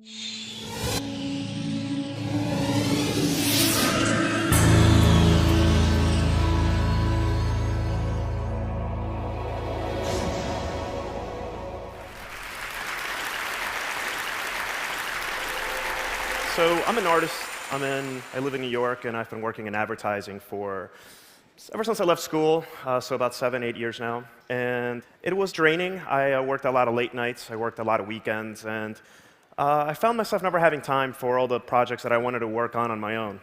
So I'm an artist. I live in New York, and I've been working in advertising ever since I left school, so about 7, 8 years now. And it was draining. I worked a lot of late nights. I worked a lot of weekends. And I found myself never having time for all the projects that I wanted to work on my own.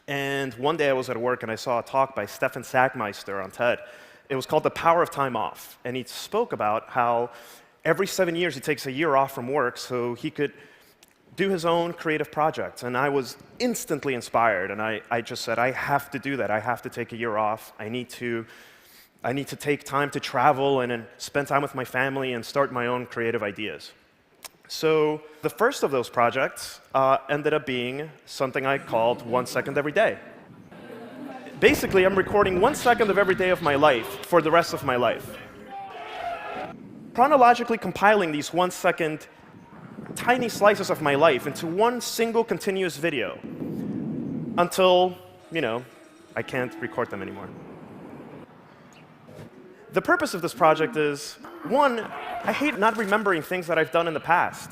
And one day I was at work, and I saw a talk by Stefan Sackmeister on TED. It was called The Power of Time Off. And he spoke about how every 7 years he takes a year off from work so he could do his own creative projects. And I was instantly inspired, and I just said, I have to do that. I have to take a year off. I need to take time to travel and spend time with my family and start my own creative ideas. So the first of those projects ended up being something I called 1 second every day. Basically, I'm recording 1 second of every day of my life for the rest of my life. Chronologically compiling these 1 second tiny slices of my life into one single continuous video until, I can't record them anymore. The purpose of this project is, one, I hate not remembering things that I've done in the past.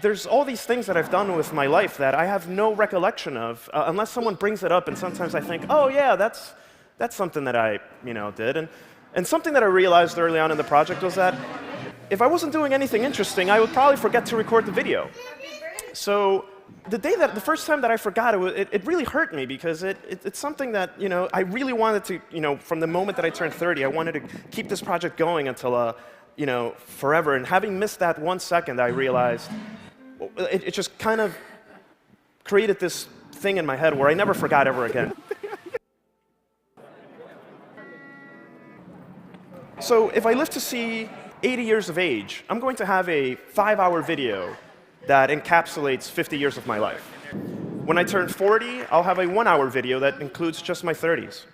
There's all these things that I've done with my life that I have no recollection of, unless someone brings it up, and sometimes I think, oh yeah, that's something that I did. And something that I realized early on in the project was that if I wasn't doing anything interesting, I would probably forget to record the video. So the first time that I forgot, it really hurt me, because it's something that I really wanted to, from the moment that I turned 30, I wanted to keep this project going until forever. And having missed that 1 second, I realized it just kind of created this thing in my head where I never forgot ever again. So if I live to see 80 years of age, I'm going to have a 5-hour video that encapsulates 50 years of my life. When I turn 40, I'll have a 1-hour video that includes just my 30s.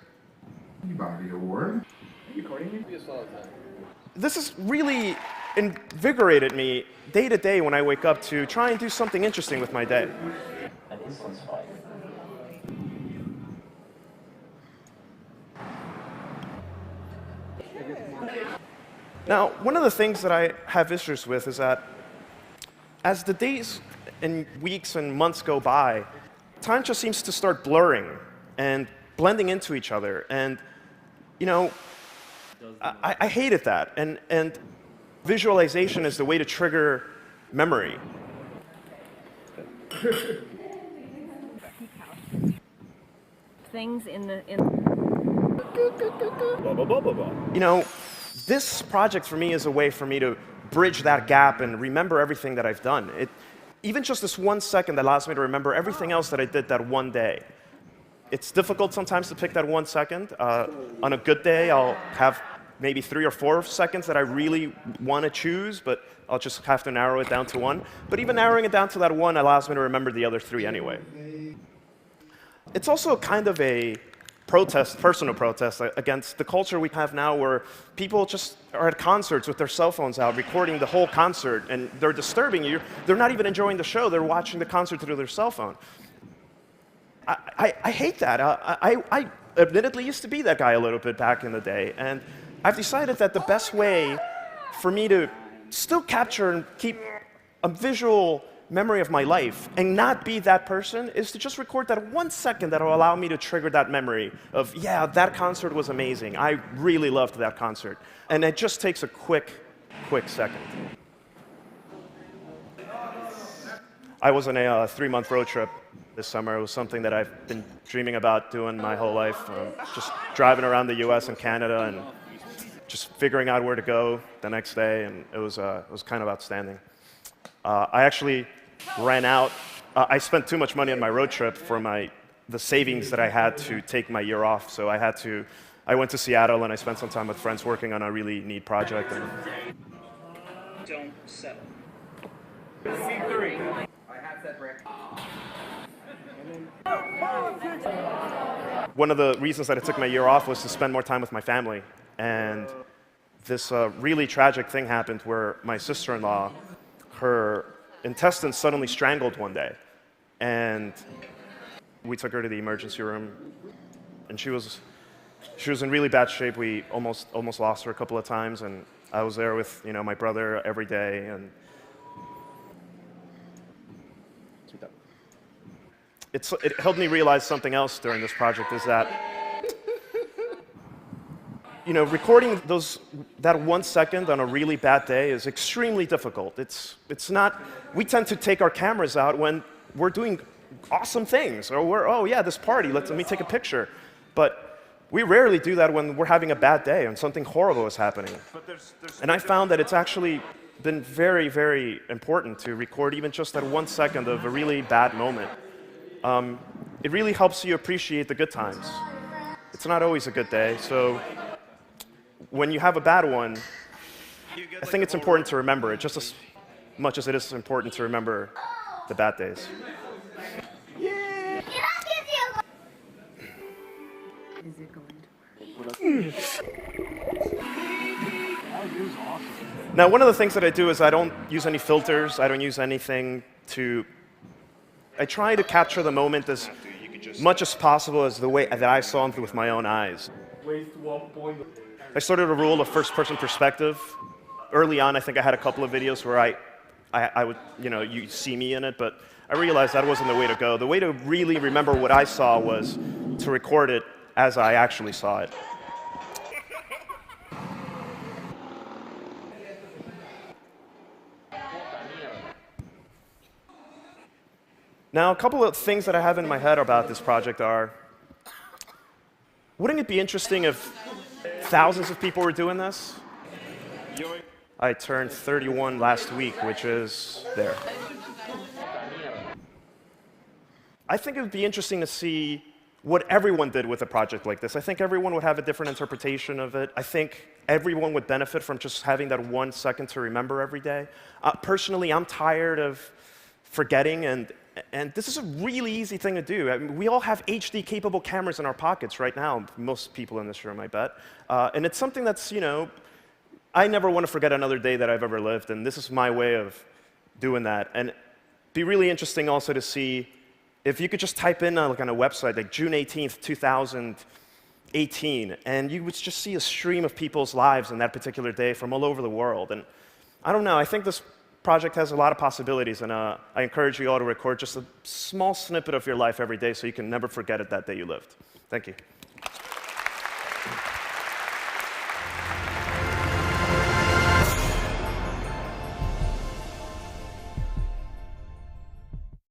This has really invigorated me day to day when I wake up to try and do something interesting with my day. Now, one of the things that I have issues with is that as the days and weeks and months go by, time just seems to start blurring and blending into each other. And, I hated that. And visualization is the way to trigger memory. Things in the This project for me is a way for me to bridge that gap and remember everything that I've done. Even just this 1 second allows me to remember everything else that I did that one day. It's difficult sometimes to pick that 1 second. On a good day, I'll have maybe 3 or 4 seconds that I really want to choose, but I'll just have to narrow it down to one. But even narrowing it down to that one allows me to remember the other 3 anyway. It's also kind of a personal protest against the culture we have now, where people just are at concerts with their cell phones out, recording the whole concert, and they're disturbing you. They're not even enjoying the show. They're watching the concert through their cell phone. I hate that. I admittedly used to be that guy a little bit back in the day, and I've decided that the best way for me to still capture and keep a visual memory of my life and not be that person is to just record that 1 second that will allow me to trigger that memory of, yeah, that concert was amazing. I really loved that concert. And it just takes a quick second. I was on a 3-month road trip this summer. It was something that I've been dreaming about doing my whole life, just driving around the US and Canada and just figuring out where to go the next day, and it was kind of outstanding. I actually ran out. I spent too much money on my road trip for the savings that I had to take my year off. So I went to Seattle, and I spent some time with friends working on a really neat project. Don't settle. C3. I have that brick. One of the reasons that I took my year off was to spend more time with my family. And this really tragic thing happened where my sister-in-law her intestines suddenly strangled one day. And we took her to the emergency room, and she was in really bad shape. We almost lost her a couple of times, and I was there with my brother every day. And it helped me realize something else during this project, is that recording that 1 second on a really bad day is extremely difficult. It's not. We tend to take our cameras out when we're doing awesome things, or oh yeah, this party, let me take a picture. But we rarely do that when we're having a bad day and something horrible is happening. And I found that it's actually been very, very important to record even just that 1 second of a really bad moment. It really helps you appreciate the good times. It's not always a good day, so when you have a bad one, I think it's important to remember it just as much as it is important to remember the bad days. Is it going to work? Now, one of the things that I do is I don't use any filters. I don't use anything to. I try to capture the moment as much as possible as the way that I saw it with my own eyes. I started a rule of first-person perspective. Early on, I think I had a couple of videos where I would, you see me in it, but I realized that wasn't the way to go. The way to really remember what I saw was to record it as I actually saw it. Now, a couple of things that I have in my head about this project are, wouldn't it be interesting if thousands of people were doing this? I turned 31 last week, which is there. I think it would be interesting to see what everyone did with a project like this. I think everyone would have a different interpretation of it. I think everyone would benefit from just having that 1 second to remember every day. Personally, I'm tired of forgetting, and this is a really easy thing to do. I mean, we all have HD-capable cameras in our pockets right now, most people in this room, I bet. And it's something that's, I never want to forget another day that I've ever lived, and this is my way of doing that. And it'd be really interesting also to see if you could just type in on a website like June 18th, 2018, and you would just see a stream of people's lives in that particular day from all over the world. And I don't know, I think this project has a lot of possibilities, and I encourage you all to record just a small snippet of your life every day so you can never forget it that day you lived. Thank you.